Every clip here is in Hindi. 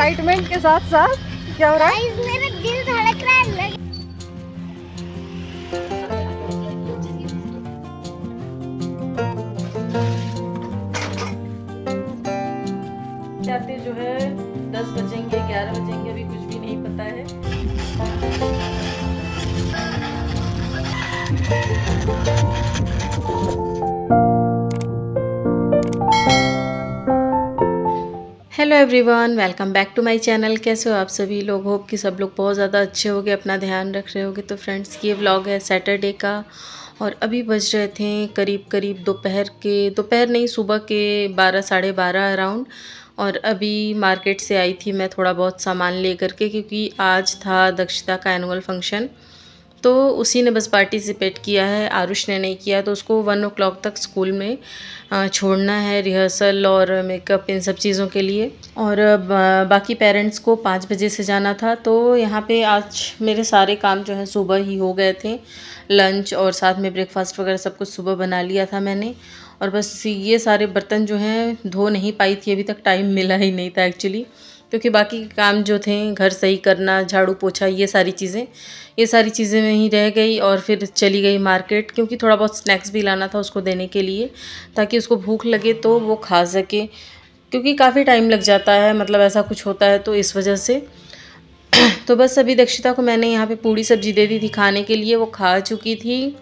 एक्साइटमेंट के साथ साथ क्या हो रहा है? मेरा दिल धड़क रहा है। जाते जो है 10 बजेंगे 11 बजेंगे, अभी कुछ भी नहीं पता है। Hello everyone, welcome back to my channel. कैसे हो आप सभी लोग? होप कि सब लोग बहुत ज़्यादा अच्छे होंगे, अपना ध्यान रख रहे होंगे। तो फ्रेंड्स, ये व्लॉग है सैटरडे का और अभी बज रहे थे करीब दोपहर नहीं, सुबह के 12 साढ़े 12 अराउंड। और अभी मार्केट से आई थी मैं थोड़ा बहुत सामान ले करके, क्योंकि आज था दक्षिता का एनुअल फंक्शन। तो उसी ने बस पार्टिसिपेट किया है, आरुष ने नहीं किया। तो उसको 1 o'clock तक स्कूल में छोड़ना है, रिहर्सल और मेकअप इन सब चीज़ों के लिए। और बाकी पेरेंट्स को 5 बजे से जाना था। तो यहाँ पे आज मेरे सारे काम जो हैं सुबह ही हो गए थे। लंच और साथ में ब्रेकफास्ट वगैरह सब कुछ सुबह बना लिया था मैंने। और बस ये सारे बर्तन जो हैं धो नहीं पाई थी, अभी तक टाइम मिला ही नहीं था एक्चुअली, क्योंकि बाकी के काम जो थे घर सही करना, झाड़ू पोछा, ये सारी चीज़ें में ही रह गई। और फिर चली गई मार्केट, क्योंकि थोड़ा बहुत स्नैक्स भी लाना था उसको देने के लिए, ताकि उसको भूख लगे तो वो खा सके, क्योंकि काफ़ी टाइम लग जाता है, मतलब ऐसा कुछ होता है तो इस वजह से। तो बस अभी दक्षिता को मैंने यहाँ पे पूड़ी सब्जी दे दी थी खाने के लिए, वो खा चुकी थी।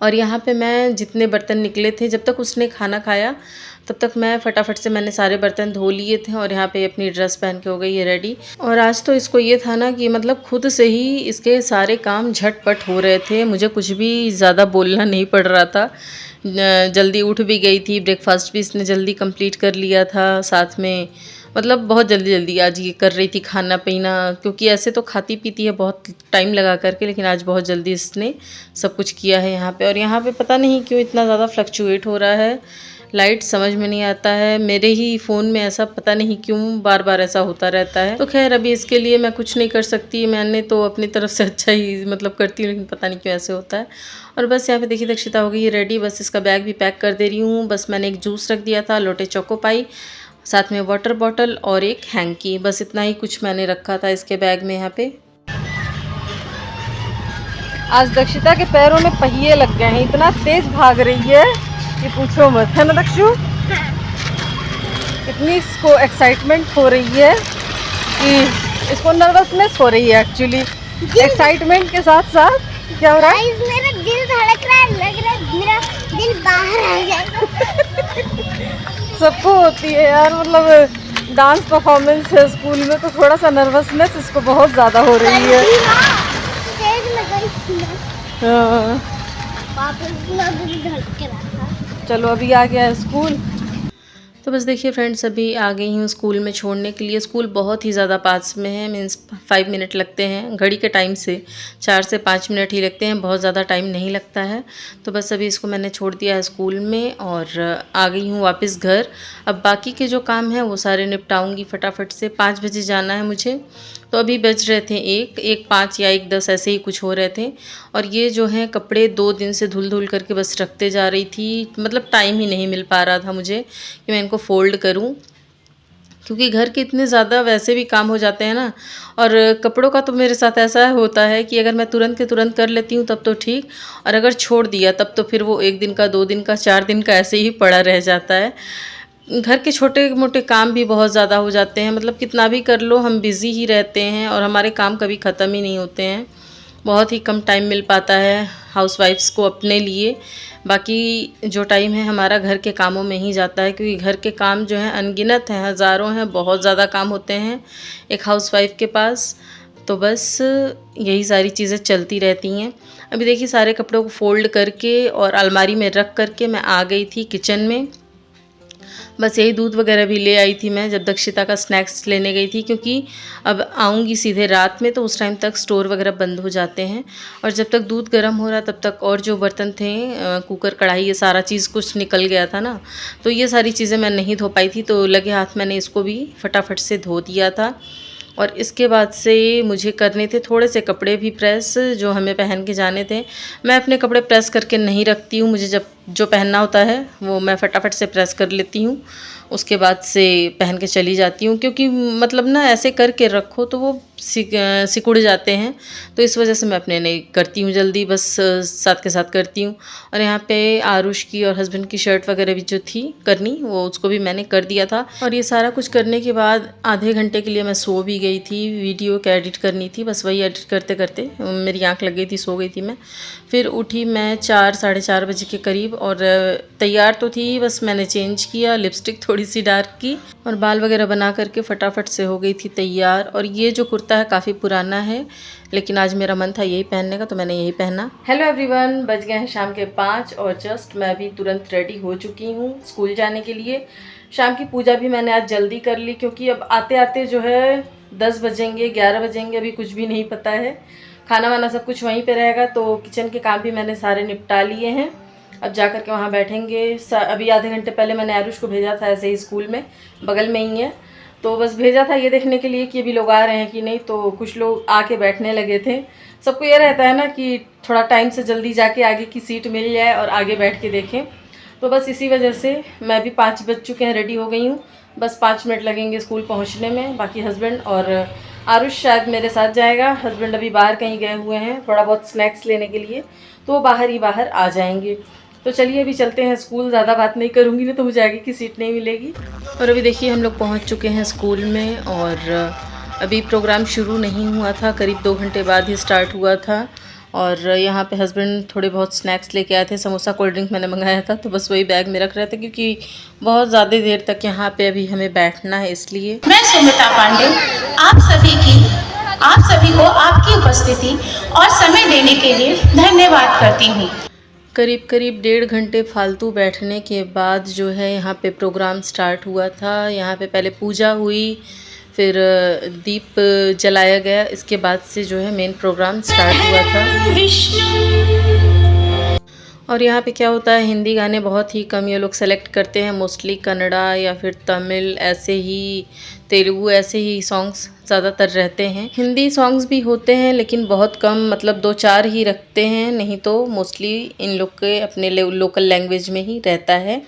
और यहाँ पे मैं जितने बर्तन निकले थे, जब तक उसने खाना खाया तब तक मैं फटाफट से मैंने सारे बर्तन धो लिए थे। और यहाँ पे अपनी ड्रेस पहन के हो गई है रेडी। और आज तो इसको ये था ना कि मतलब खुद से ही इसके सारे काम झटपट हो रहे थे, मुझे कुछ भी ज़्यादा बोलना नहीं पड़ रहा था। जल्दी उठ भी गई थी, ब्रेकफास्ट भी इसने जल्दी कंप्लीट कर लिया था। साथ में मतलब बहुत जल्दी आज ये कर रही थी खाना पीना, क्योंकि ऐसे तो खाती पीती है बहुत टाइम लगा करके, लेकिन आज बहुत जल्दी इसने सब कुछ किया है यहाँ पे। और यहाँ पे पता नहीं क्यों इतना ज़्यादा फ्लक्चुएट हो रहा है लाइट, समझ में नहीं आता है। मेरे ही फ़ोन में ऐसा पता नहीं क्यों बार बार ऐसा होता रहता है। तो खैर अभी इसके लिए मैं कुछ नहीं कर सकती, मैंने तो अपनी तरफ से अच्छा ही मतलब करती हूँ, लेकिन पता नहीं क्यों ऐसे होता है। और बस यहाँ पे देखिए दक्षिता हो गई है रेडी, बस इसका बैग भी पैक कर दे रही हूँ। बस मैंने एक जूस रख दिया था, लोटे चोको पाई, साथ में वाटर बॉटल और एक हैंकी, बस इतना ही कुछ मैंने रखा था इसके बैग में। यहाँ पे आज दक्षिता के पैरों में पहिए लग गए हैं, इतना तेज भाग रही है कि पूछो मत, है ना दक्षु? इतनी इसको एक्साइटमेंट हो रही है कि इसको नर्वसनेस हो रही है एक्चुअली। एक्साइटमेंट के साथ साथ क्या हो रहा है? मेरा दिल धड़क रहा है, लग रहा है मेरा दिल बाहर आ जाएगा। सबको होती है यार, मतलब डांस परफॉर्मेंस है स्कूल में, तो थोड़ा सा नर्वसनेस इसको बहुत ज़्यादा हो रही है। चलो अभी आ गया है स्कूल। तो बस देखिए फ्रेंड्स, अभी आ गई हूँ स्कूल में छोड़ने के लिए। स्कूल बहुत ही ज़्यादा पास में है, मीन्स 5 मिनट लगते हैं घड़ी के टाइम से, 4 से 5 मिनट ही लगते हैं, बहुत ज़्यादा टाइम नहीं लगता है। तो बस अभी इसको मैंने छोड़ दिया है स्कूल में और आ गई हूँ वापस घर। अब बाकी के जो काम हैं वो सारे निपटाऊँगी फटाफट से। 5 बजे जाना है मुझे। तो अभी बज रहे थे 1:05 या 1:10 ऐसे ही कुछ हो रहे थे। और ये जो हैं कपड़े 2 दिन से धुल करके बस रखते जा रही थी, मतलब टाइम ही नहीं मिल पा रहा था मुझे कि मैं इनको फ़ोल्ड करूं, क्योंकि घर के इतने ज़्यादा वैसे भी काम हो जाते हैं ना। और कपड़ों का तो मेरे साथ ऐसा होता है कि अगर मैं तुरंत के तुरंत कर लेती हूँ तब तो ठीक, और अगर छोड़ दिया तब तो फिर वो 1 दिन का, 2 दिन का, 4 दिन का ऐसे ही पड़ा रह जाता है। घर के छोटे मोटे काम भी बहुत ज़्यादा हो जाते हैं, मतलब कितना भी कर लो हम बिज़ी ही रहते हैं और हमारे काम कभी ख़त्म ही नहीं होते हैं। बहुत ही कम टाइम मिल पाता है हाउसवाइफ्स को अपने लिए। बाकी जो टाइम है हमारा घर के कामों में ही जाता है, क्योंकि घर के काम जो हैं अनगिनत हैं, हज़ारों हैं, बहुत ज़्यादा काम होते हैं एक हाउसवाइफ के पास। तो बस यही सारी चीज़ें चलती रहती हैं। अभी देखिए सारे कपड़ों को फ़ोल्ड करके और अलमारी में रख करके मैं आ गई थी किचन में। बस यही दूध वगैरह भी ले आई थी मैं जब दक्षिता का स्नैक्स लेने गई थी, क्योंकि अब आऊँगी सीधे रात में तो उस टाइम तक स्टोर वगैरह बंद हो जाते हैं। और जब तक दूध गर्म हो रहा तब तक और जो बर्तन थे, कुकर, कढ़ाई, ये सारा चीज़ कुछ निकल गया था ना, तो ये सारी चीज़ें मैं नहीं धो पाई थी। तो लगे हाथ मैंने इसको भी फटाफट से धो दिया था। और इसके बाद से मुझे करने थे थोड़े से कपड़े भी प्रेस, जो हमें पहन के जाने थे। मैं अपने कपड़े प्रेस करके नहीं रखती हूँ, मुझे जब जो पहनना होता है वो मैं फटाफट से प्रेस कर लेती हूँ, उसके बाद से पहन के चली जाती हूँ, क्योंकि मतलब ना ऐसे करके रखो तो वो सिकुड़ जाते हैं, तो इस वजह से मैं अपने नहीं करती हूँ जल्दी, बस साथ के साथ करती हूँ। और यहाँ पे आरुष की और हस्बैंड की शर्ट वगैरह भी जो थी करनी, वो उसको भी मैंने कर दिया था। और ये सारा कुछ करने के बाद आधे घंटे के लिए मैं सो भी गई थी, वीडियो का एडिट करनी थी, बस वही एडिट करते करते मेरी आँख लग गई थी, सो गई थी मैं। फिर उठी मैं 4 साढ़े 4 बजे के करीब, और तैयार तो थी, बस मैंने चेंज किया, लिपस्टिक थोड़ी सी डार्क की और बाल वगैरह बना करके फटाफट से हो गई थी तैयार। और ये जो कुर्ता है काफ़ी पुराना है, लेकिन आज मेरा मन था यही पहनने का, तो मैंने यही पहना। हेलो एवरीवन, बज गए हैं शाम के 5 और जस्ट मैं अभी तुरंत रेडी हो चुकी हूँ स्कूल जाने के लिए। शाम की पूजा भी मैंने आज जल्दी कर ली, क्योंकि अब आते आते जो है 10 बजेंगे 11 बजेंगे, अभी कुछ भी नहीं पता है। खाना वाना सब कुछ वहीं पे रहेगा, तो किचन के काम भी मैंने सारे निपटा लिए हैं। अब जा कर के वहाँ बैठेंगे। अभी आधे घंटे पहले मैंने आरुष को भेजा था ऐसे ही स्कूल में, बगल में ही है, तो बस भेजा था ये देखने के लिए कि अभी लोग आ रहे हैं कि नहीं। तो कुछ लोग आके बैठने लगे थे। सबको ये रहता है ना कि थोड़ा टाइम से जल्दी जाके आगे की सीट मिल जाए और आगे बैठ के देखें, तो बस इसी वजह से मैं भी 5 बज चुके हैं, रेडी हो गई हूँ। बस 5 मिनट लगेंगे स्कूल पहुँचने में। बाकी हस्बैंड और आरुष शायद मेरे साथ जाएगा। हस्बैंड अभी बाहर कहीं गए हुए हैं थोड़ा बहुत स्नैक्स लेने के लिए, तो वो बाहर ही बाहर आ जाएंगे। तो चलिए अभी चलते हैं स्कूल। ज़्यादा बात नहीं करूँगी ना तो मुझे आगे की सीट नहीं मिलेगी। और अभी देखिए हम लोग पहुँच चुके हैं स्कूल में, और अभी प्रोग्राम शुरू नहीं हुआ था, करीब 2 घंटे बाद ही स्टार्ट हुआ था। और यहाँ पे हस्बैंड थोड़े बहुत स्नैक्स लेके आए थे, समोसा कोल्ड ड्रिंक मैंने मंगाया था, तो बस वही बैग में रख रहे थे, क्योंकि बहुत ज़्यादा देर तक यहाँ पे अभी हमें बैठना है इसलिए। मैं सुमिता पांडे आप सभी को आपकी उपस्थिति और समय देने के लिए धन्यवाद करती हूँ। करीब 1.5 घंटे फालतू बैठने के बाद जो है यहाँ पे प्रोग्राम स्टार्ट हुआ था। यहाँ पे पहले पूजा हुई, फिर दीप जलाया गया, इसके बाद से जो है मेन प्रोग्राम स्टार्ट हुआ था। और यहाँ पे क्या होता है, हिंदी गाने बहुत ही कम ये लोग सेलेक्ट करते हैं, मोस्टली कन्नड़ा या फिर तमिल, ऐसे ही तेलुगु, ऐसे ही सॉन्ग्स ज़्यादातर रहते हैं। हिंदी सॉन्ग्स भी होते हैं लेकिन बहुत कम, मतलब 2-4 ही रखते हैं, नहीं तो मोस्टली इन लोग के अपने लोकल लैंग्वेज में ही रहता है।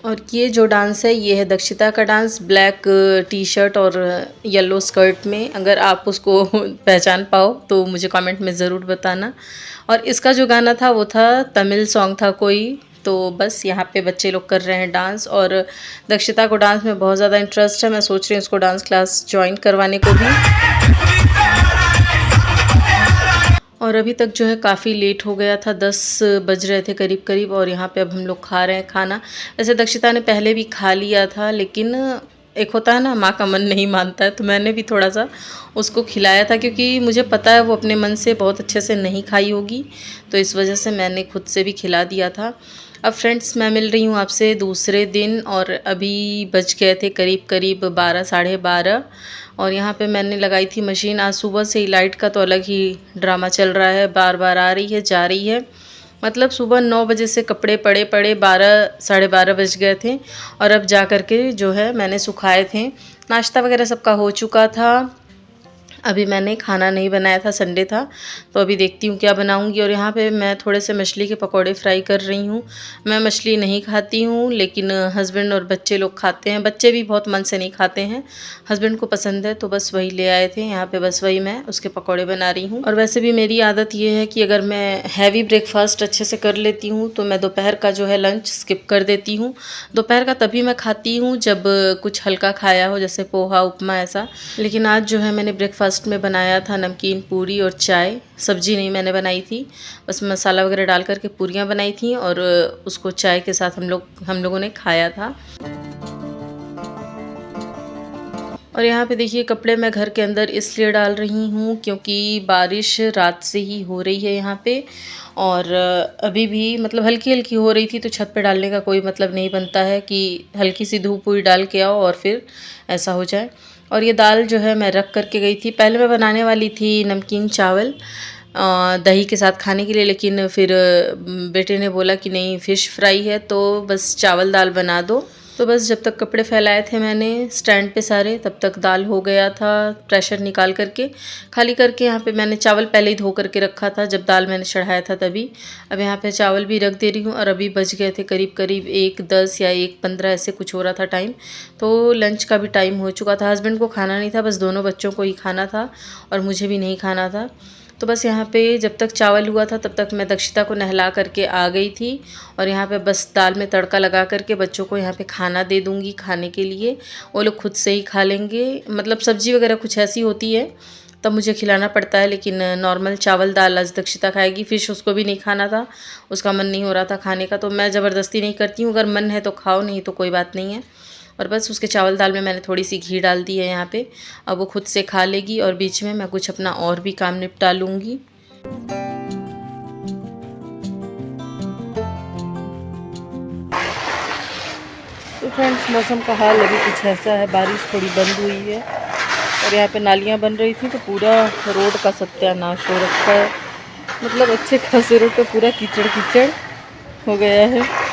और ये जो डांस है ये है दक्षिता का डांस, ब्लैक टी शर्ट और येलो स्कर्ट में। अगर आप उसको पहचान पाओ तो मुझे कमेंट में ज़रूर बताना। और इसका जो गाना था वो था तमिल सॉन्ग था कोई। तो बस यहाँ पे बच्चे लोग कर रहे हैं डांस, और दक्षिता को डांस में बहुत ज़्यादा इंटरेस्ट है। मैं सोच रही हूँ उसको डांस क्लास ज्वाइन करवाने को भी। और अभी तक जो है काफ़ी लेट हो गया था, 10 बज रहे थे करीब करीब, और यहाँ पे अब हम लोग खा रहे हैं खाना। वैसे दक्षिता ने पहले भी खा लिया था, लेकिन एक होता है ना माँ का मन नहीं मानता है, तो मैंने भी थोड़ा सा उसको खिलाया था, क्योंकि मुझे पता है वो अपने मन से बहुत अच्छे से नहीं खाई होगी, तो इस वजह से मैंने खुद से भी खिला दिया था। अब फ्रेंड्स मैं मिल रही हूँ आपसे दूसरे दिन, और अभी बज गए थे करीब करीब 12 साढ़े 12, और यहाँ पे मैंने लगाई थी मशीन। आज सुबह से ही लाइट का तो अलग ही ड्रामा चल रहा है, बार बार आ रही है जा रही है। मतलब सुबह 9 बजे से कपड़े पड़े 12 साढ़े 12 बज गए थे, और अब जा कर के जो है मैंने सुखाए थे। नाश्ता वगैरह सबका हो चुका था। अभी मैंने खाना नहीं बनाया था, संडे था, तो अभी देखती हूँ क्या बनाऊँगी। और यहाँ पे मैं थोड़े से मछली के पकौड़े फ्राई कर रही हूँ। मैं मछली नहीं खाती हूँ, लेकिन हस्बैंड और बच्चे लोग खाते हैं। बच्चे भी बहुत मन से नहीं खाते हैं, हस्बैंड को पसंद है, तो बस वही ले आए थे यहाँ पे, बस वही मैं उसके पकौड़े बना रही हूँ। और वैसे भी मेरी आदत ये है कि अगर मैं हैवी ब्रेकफास्ट अच्छे से कर लेती हूँ तो मैं दोपहर का जो है लंच स्किप कर देती हूँ। दोपहर का तभी मैं खाती हूँ जब कुछ हल्का खाया हो, जैसे पोहा उपमा ऐसा। लेकिन आज जो है मैंने ब्रेकफास्ट में बनाया था नमकीन पूरी और चाय। सब्जी नहीं मैंने बनाई थी, बस मसाला वगैरह डाल करके पूरियाँ बनाई थी, और उसको चाय के साथ हम लोगों ने खाया था। और यहाँ पे देखिए कपड़े मैं घर के अंदर इसलिए डाल रही हूँ क्योंकि बारिश रात से ही हो रही है यहाँ पे। और अभी भी मतलब हल्की हल्की हो रही थी, तो छत पे डालने का कोई मतलब नहीं बनता है कि हल्की सी धूप हुई डाल के आओ और फिर ऐसा हो जाए। और ये दाल जो है मैं रख करके गई थी, पहले मैं बनाने वाली थी नमकीन चावल दही के साथ खाने के लिए, लेकिन फिर बेटे ने बोला कि नहीं फ़िश फ्राई है तो बस चावल दाल बना दो। तो बस जब तक कपड़े फैलाए थे मैंने स्टैंड पे सारे, तब तक दाल हो गया था। प्रेशर निकाल करके खाली करके यहाँ पे मैंने चावल पहले ही धो करके रखा था जब दाल मैंने चढ़ाया था तभी। अब यहाँ पे चावल भी रख दे रही हूँ। और अभी बज गए थे करीब करीब 1:10 या 1:15 ऐसे कुछ हो रहा था टाइम। तो लंच का भी टाइम हो चुका था। हस्बैंड को खाना नहीं था, बस दोनों बच्चों को ही खाना था और मुझे भी नहीं खाना था। तो बस यहाँ पे जब तक चावल हुआ था तब तक मैं दक्षिता को नहला करके आ गई थी। और यहाँ पे बस दाल में तड़का लगा करके बच्चों को यहाँ पे खाना दे दूँगी खाने के लिए। वो लोग खुद से ही खा लेंगे, मतलब सब्ज़ी वगैरह कुछ ऐसी होती है तब मुझे खिलाना पड़ता है, लेकिन नॉर्मल चावल दाल आज दक्षिता खाएगी। फ़िश उसको भी नहीं खाना था, उसका मन नहीं हो रहा था खाने का, तो मैं ज़बरदस्ती नहीं करती हूँ, अगर मन है तो खाओ, नहीं तो कोई बात नहीं है। और बस उसके चावल दाल में मैंने थोड़ी सी घी डाल दी है यहाँ पे। अब वो खुद से खा लेगी और बीच में मैं कुछ अपना और भी काम निपटा लूँगी। तो फ्रेंड्स मौसम का हाल अभी कुछ ऐसा है, बारिश थोड़ी बंद हुई है और यहाँ पे नालियाँ बन रही थी तो पूरा रोड का सत्यानाश हो रखा है। मतलब अच्छे खासे रोड पे पूरा कीचड़ कीचड़ हो गया है।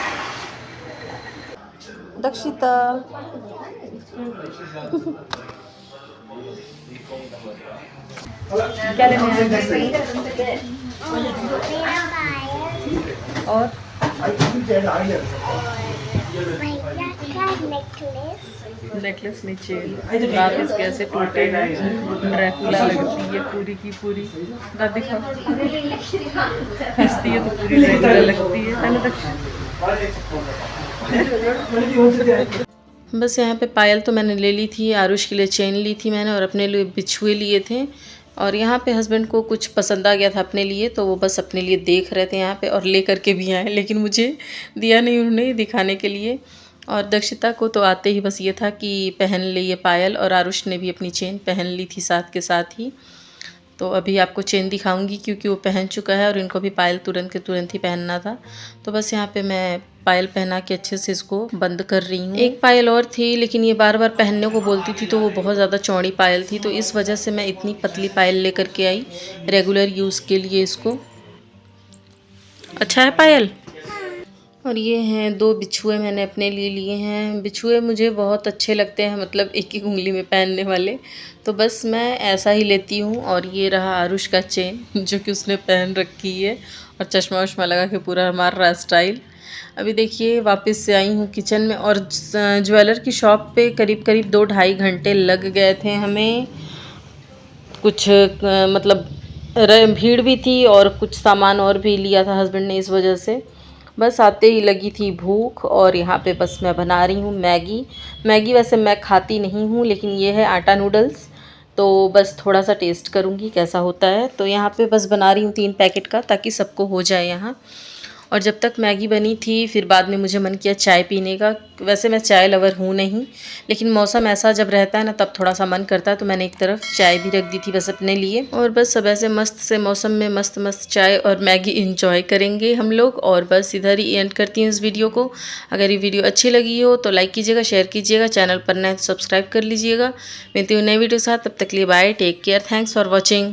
दक्षिता क्या लेना है? और नेकलेस नीचे रात इसके ऐसे टूटे हैं, ड्रैकुला लगती है पूरी की पूरी। रात दिखा हंसती है तो पूरी ड्रैकुला लगती है ना दक्षिण। बस यहाँ पे पायल तो मैंने ले ली थी, आरुष के लिए चेन ली थी मैंने और अपने लिए बिछुए लिए थे। और यहाँ पे हस्बैंड को कुछ पसंद आ गया था अपने लिए, तो वो बस अपने लिए देख रहे थे यहाँ पे और ले करके भी आए, लेकिन मुझे दिया नहीं उन्होंने दिखाने के लिए। और दक्षिता को तो आते ही बस ये था कि पहन ले ये पायल, और आरुष ने भी अपनी चेन पहन ली थी साथ के साथ ही। तो अभी आपको चेन दिखाऊंगी क्योंकि वो पहन चुका है और इनको भी पायल तुरंत के तुरंत ही पहनना था। तो बस यहाँ पे मैं पायल पहना के अच्छे से इसको बंद कर रही हूँ। एक पायल और थी लेकिन ये बार बार पहनने को बोलती थी, तो वो बहुत ज़्यादा चौड़ी पायल थी, तो इस वजह से मैं इतनी पतली पायल लेकर के आई रेगुलर यूज़ के लिए इसको। अच्छा है पायल। और ये हैं 2 बिछुए मैंने अपने लिए लिए हैं। बिछुए मुझे बहुत अच्छे लगते हैं, मतलब एक एक उंगली में पहनने वाले, तो बस मैं ऐसा ही लेती हूँ। और ये रहा आरुष का चेन जो कि उसने पहन रखी है और चश्मा वश्मा लगा के पूरा मार रहा स्टाइल। अभी देखिए वापस से आई हूँ किचन में और ज्वेलर की शॉप पे करीब करीब 2-2.5 घंटे लग गए थे हमें। कुछ मतलब भीड़ भी थी और कुछ सामान और भी लिया था हस्बैंड ने, इस वजह से बस आते ही लगी थी भूख। और यहाँ पे बस मैं बना रही हूँ मैगी वैसे मैं खाती नहीं हूँ, लेकिन ये है आटा नूडल्स, तो बस थोड़ा सा टेस्ट करूँगी कैसा होता है। तो यहाँ पे बस बना रही हूँ 3 पैकेट का ताकि सबको हो जाए यहाँ। और जब तक मैगी बनी थी फिर बाद में मुझे मन किया चाय पीने का। वैसे मैं चाय लवर हूँ नहीं, लेकिन मौसम ऐसा जब रहता है ना तब थोड़ा सा मन करता है, तो मैंने एक तरफ चाय भी रख दी थी बस अपने लिए। और बस सब ऐसे मस्त से मौसम में मस्त मस्त चाय और मैगी इंजॉय करेंगे हम लोग। और बस इधर ही एंड करती हूँ इस वीडियो को। अगर ये वीडियो अच्छी लगी हो तो लाइक कीजिएगा, शेयर कीजिएगा, चैनल पर नए तो सब्सक्राइब कर लीजिएगा। मिलती हूँ नई वीडियो के साथ, तब तक के लिए bye, take care, thanks for watching.